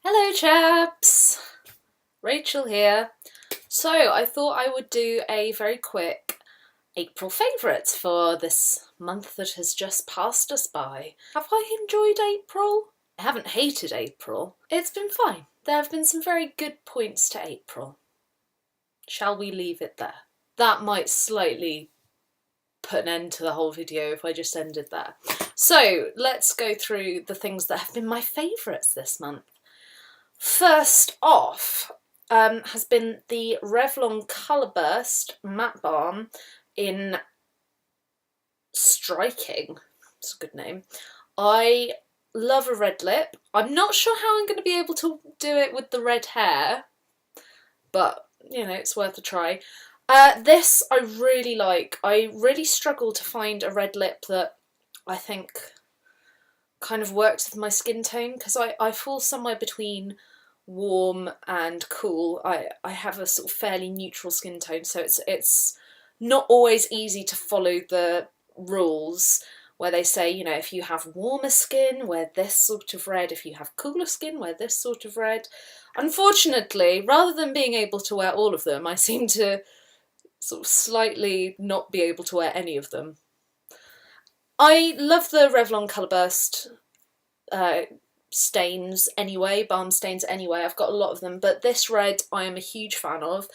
Hello chaps! Rachel here. So I thought I would do a very quick April favourites for this month that has just passed us by. Have I enjoyed April? I haven't hated April. It's been fine. There have been some very good points to April. Shall we leave it there? That might slightly put an end to the whole video if I just ended there. So let's go through the things that have been my favourites this month. First off has been the Revlon Colour Burst Matte Balm in Striking. It's a good name. I love a red lip. I'm not sure how I'm going to be able to do it with the red hair, but you know, it's worth a try. This I really like. I really struggle to find a red lip that I think kind of works with my skin tone, because I fall somewhere between warm and cool. I have a sort of fairly neutral skin tone, so it's not always easy to follow the rules where they say, you know, if you have warmer skin, wear this sort of red. If you have cooler skin, wear this sort of red. Unfortunately, rather than being able to wear all of them, I seem to sort of slightly not be able to wear any of them. I love the Revlon Colour Burst stains anyway, balm stains anyway. I've got a lot of them, but this red I am a huge fan of.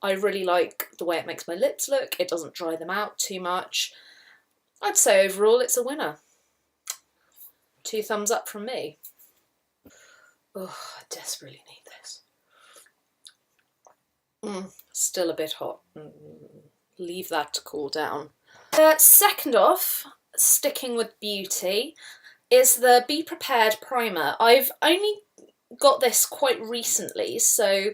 I really like the way it makes my lips look. It doesn't dry them out too much. I'd say overall it's a winner. 2 thumbs up from me. Oh, I desperately need this. Still a bit hot. Leave that to cool down. Second off, sticking with beauty, is the Be Prepared primer. I've only got this quite recently, so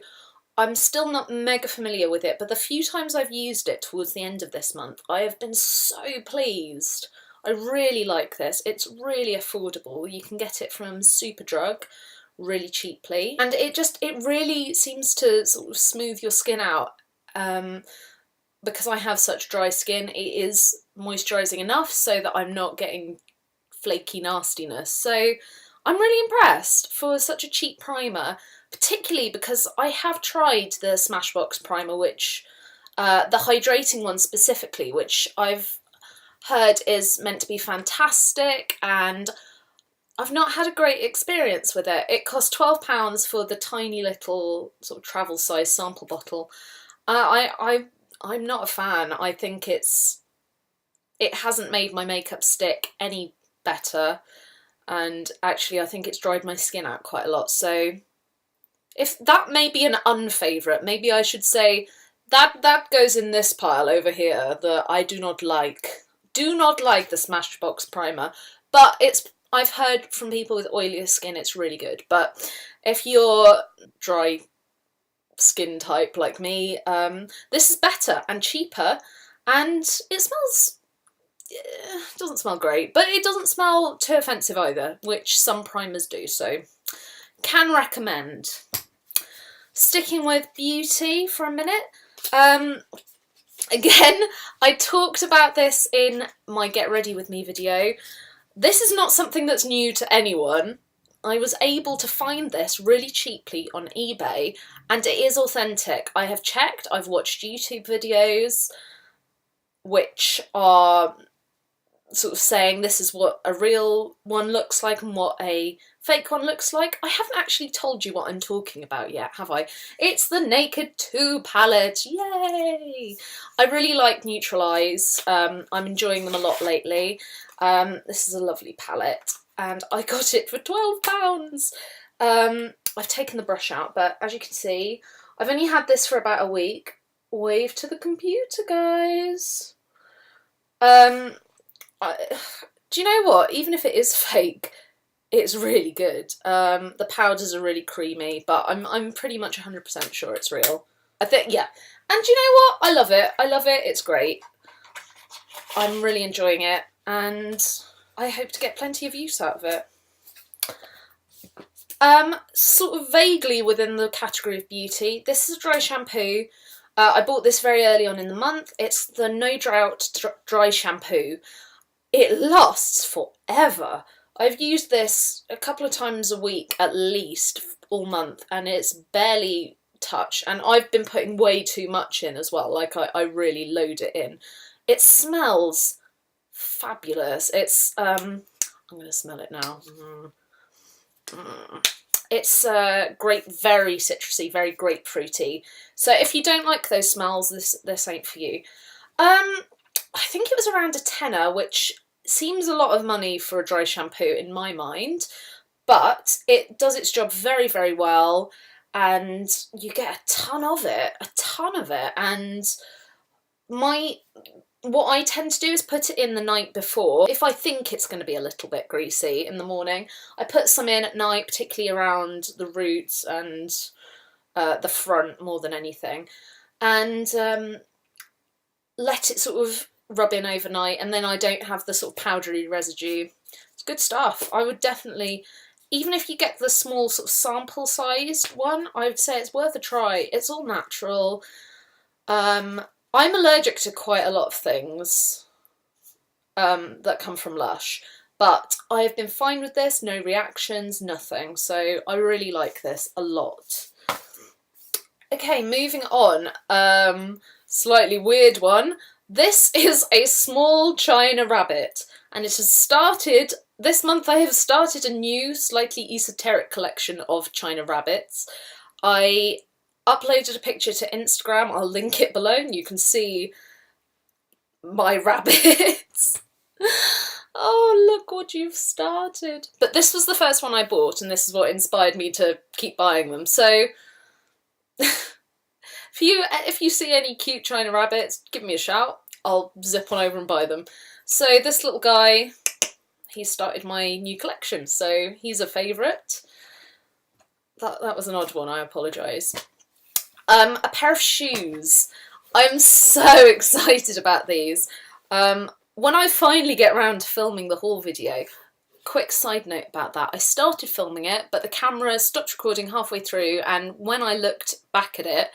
I'm still not mega familiar with it, but the few times I've used it towards the end of this month, I have been so pleased. I really like this. It's really affordable. You can get it from Superdrug really cheaply, and it really seems to sort of smooth your skin out. Because I have such dry skin, it is moisturising enough so that I'm not getting flaky nastiness. So I'm really impressed for such a cheap primer, particularly because I have tried the Smashbox primer, which the hydrating one specifically, which I've heard is meant to be fantastic, and I've not had a great experience with it. It cost £12 for the tiny little sort of travel size sample bottle. I'm not a fan. I think it hasn't made my makeup stick any better, and actually I think it's dried my skin out quite a lot. So if that may be an unfavourite, maybe I should say that goes in this pile over here that I do not like. Do not like the Smashbox primer, but I've heard from people with oilier skin it's really good. But if you're dry skin type like me, this is better and cheaper, and it smells, doesn't smell great, but it doesn't smell too offensive either, which some primers do, so can recommend. Sticking with beauty for a minute, again, I talked about this in my Get Ready With Me video. This is not something that's new to anyone. I was able to find this really cheaply on eBay, and it is authentic. I have checked, I've watched YouTube videos which are sort of saying this is what a real one looks like and what a fake one looks like. I haven't actually told you what I'm talking about yet, have I? It's the Naked 2 palette, yay! I really like Neutral Eyes, I'm enjoying them a lot lately. This is a lovely palette, and I got it for £12. I've taken the brush out, but as you can see, I've only had this for about a week. Wave to the computer, guys. Do you know what? Even if it is fake, it's really good. The powders are really creamy, but I'm pretty much 100% sure it's real. I think, yeah. And do you know what? I love it. I love it. It's great. I'm really enjoying it, and I hope to get plenty of use out of it. Sort of vaguely within the category of beauty, this is a dry shampoo. I bought this very early on in the month. It's the No Drought Dry Shampoo. It lasts forever. I've used this a couple of times a week at least all month and it's barely touched, and I've been putting way too much in as well, like I really load it in. It smells fabulous. It's I'm gonna smell it now. It's great, very citrusy, very grapefruity. So if you don't like those smells, this ain't for you. I think it was around a tenner, which seems a lot of money for a dry shampoo in my mind, but it does its job very, very well, and you get a ton of it, and what I tend to do is put it in the night before. If I think it's going to be a little bit greasy in the morning, I put some in at night, particularly around the roots and the front more than anything, and let it sort of rub in overnight, and then I don't have the sort of powdery residue. It's good stuff. I would definitely, even if you get the small sort of sample sized one, I would say it's worth a try. It's all natural. I'm allergic to quite a lot of things that come from Lush, but I've been fine with this, no reactions, nothing, so I really like this a lot. Okay, moving on, slightly weird one. This is a small China rabbit, and it has started, this month I have started a new, slightly esoteric collection of China rabbits. I uploaded a picture to Instagram, I'll link it below, and you can see my rabbits. Oh, look what you've started. But this was the first one I bought, and this is what inspired me to keep buying them, so if you see any cute China rabbits, give me a shout. I'll zip on over and buy them. So this little guy, he started my new collection, so he's a favourite. That was an odd one, I apologise. A pair of shoes. I'm so excited about these. When I finally get around to filming the haul video, quick side note about that, I started filming it, but the camera stopped recording halfway through, and when I looked back at it,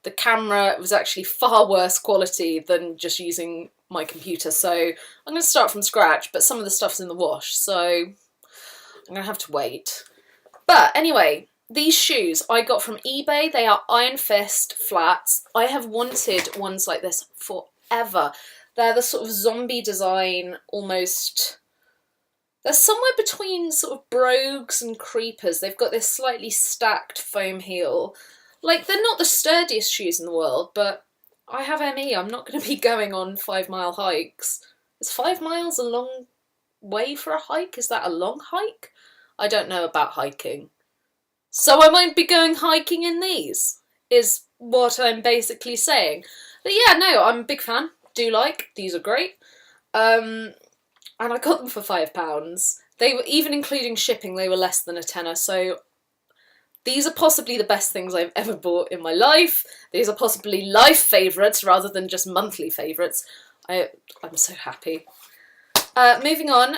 the camera was actually far worse quality than just using my computer, so I'm going to start from scratch, but some of the stuff's in the wash, so I'm going to have to wait. But anyway, these shoes I got from eBay. They are Iron Fist flats. I have wanted ones like this forever. They're the sort of zombie design, almost. They're somewhere between sort of brogues and creepers. They've got this slightly stacked foam heel. Like, they're not the sturdiest shoes in the world, but I have ME. I'm not going to be going on 5-mile hikes. Is 5 miles a long way for a hike? Is that a long hike? I don't know about hiking. So I won't be going hiking in these, is what I'm basically saying. But yeah, no, I'm a big fan. Do like. These are great. And I got them for £5. They were, even including shipping, they were less than a tenner, so these are possibly the best things I've ever bought in my life. These are possibly life favourites rather than just monthly favourites. I'm so happy. Moving on,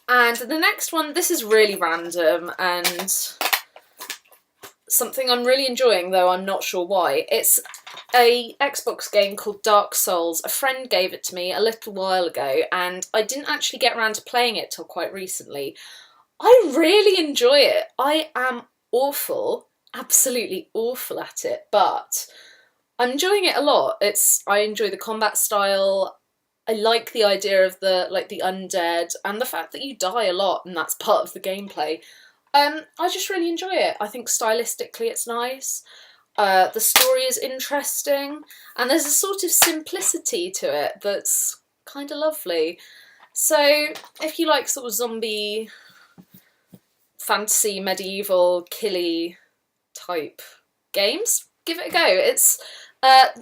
and the next one, this is really random and something I'm really enjoying, though I'm not sure why. It's a Xbox game called Dark Souls. A friend gave it to me a little while ago, and I didn't actually get around to playing it till quite recently. I really enjoy it. I am awful, absolutely awful at it, but I'm enjoying it a lot. I enjoy the combat style. I like the idea of the undead and the fact that you die a lot and that's part of the gameplay. I just really enjoy it. I think stylistically it's nice. The story is interesting, and there's a sort of simplicity to it that's kind of lovely. So if you like sort of zombie, fantasy, medieval, killy type games, give it a go. It's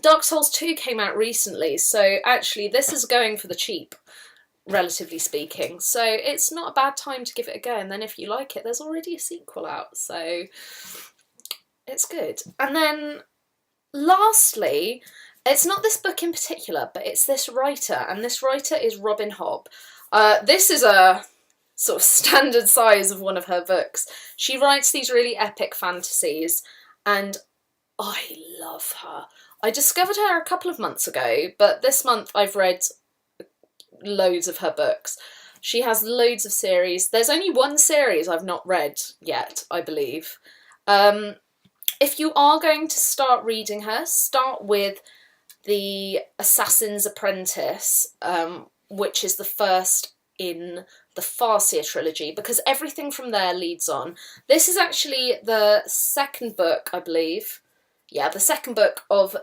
Dark Souls 2 came out recently, so actually this is going for the cheap, relatively speaking, so it's not a bad time to give it a go, and then if you like it, there's already a sequel out, so it's good. And then lastly, it's not this book in particular, but it's this writer, and this writer is Robin Hobb. This is a sort of standard size of one of her books. She writes these really epic fantasies, and I love her. I discovered her a couple of months ago, but this month I've read loads of her books. She has loads of series. There's only one series I've not read yet, I believe, If you are going to start reading her, start with The Assassin's Apprentice, which is the first in the Farseer trilogy, because everything from there leads on. This is actually the second book, I believe. Yeah, the second book of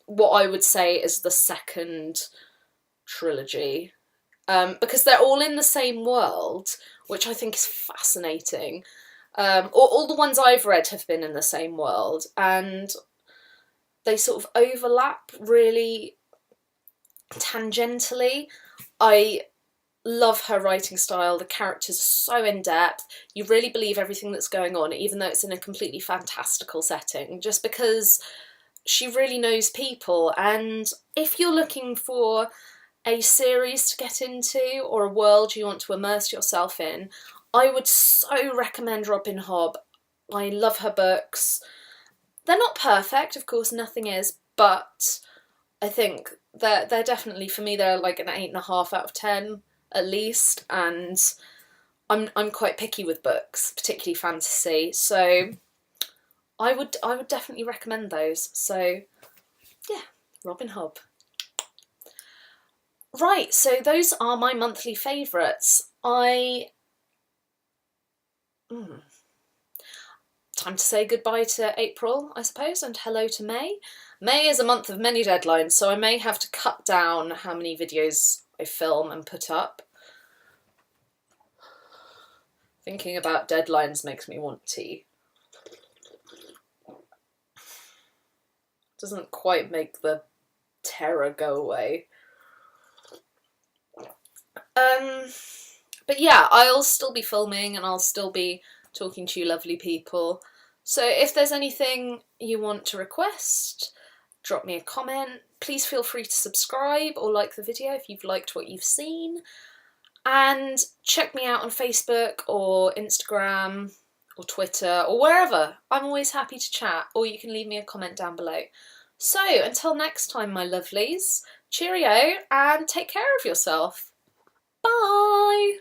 what I would say is the second trilogy, because they're all in the same world, which I think is fascinating. All the ones I've read have been in the same world, and they sort of overlap really tangentially. I love her writing style. The characters are so in-depth. You really believe everything that's going on, even though it's in a completely fantastical setting, just because she really knows people. And if you're looking for a series to get into or a world you want to immerse yourself in, I would so recommend Robin Hobb. I love her books. They're not perfect, of course, nothing is, but I think they're definitely, for me, they're like an 8.5 out of 10 at least, and I'm quite picky with books, particularly fantasy, so I would definitely recommend those. So yeah, Robin Hobb. Right, so those are my monthly favourites. Time to say goodbye to April, I suppose, and hello to May. May is a month of many deadlines, so I may have to cut down how many videos I film and put up. Thinking about deadlines makes me want tea. Doesn't quite make the terror go away. But yeah, I'll still be filming and I'll still be talking to you lovely people. So if there's anything you want to request, drop me a comment. Please feel free to subscribe or like the video if you've liked what you've seen. And check me out on Facebook or Instagram or Twitter or wherever. I'm always happy to chat, or you can leave me a comment down below. So until next time, my lovelies, cheerio and take care of yourself. Bye!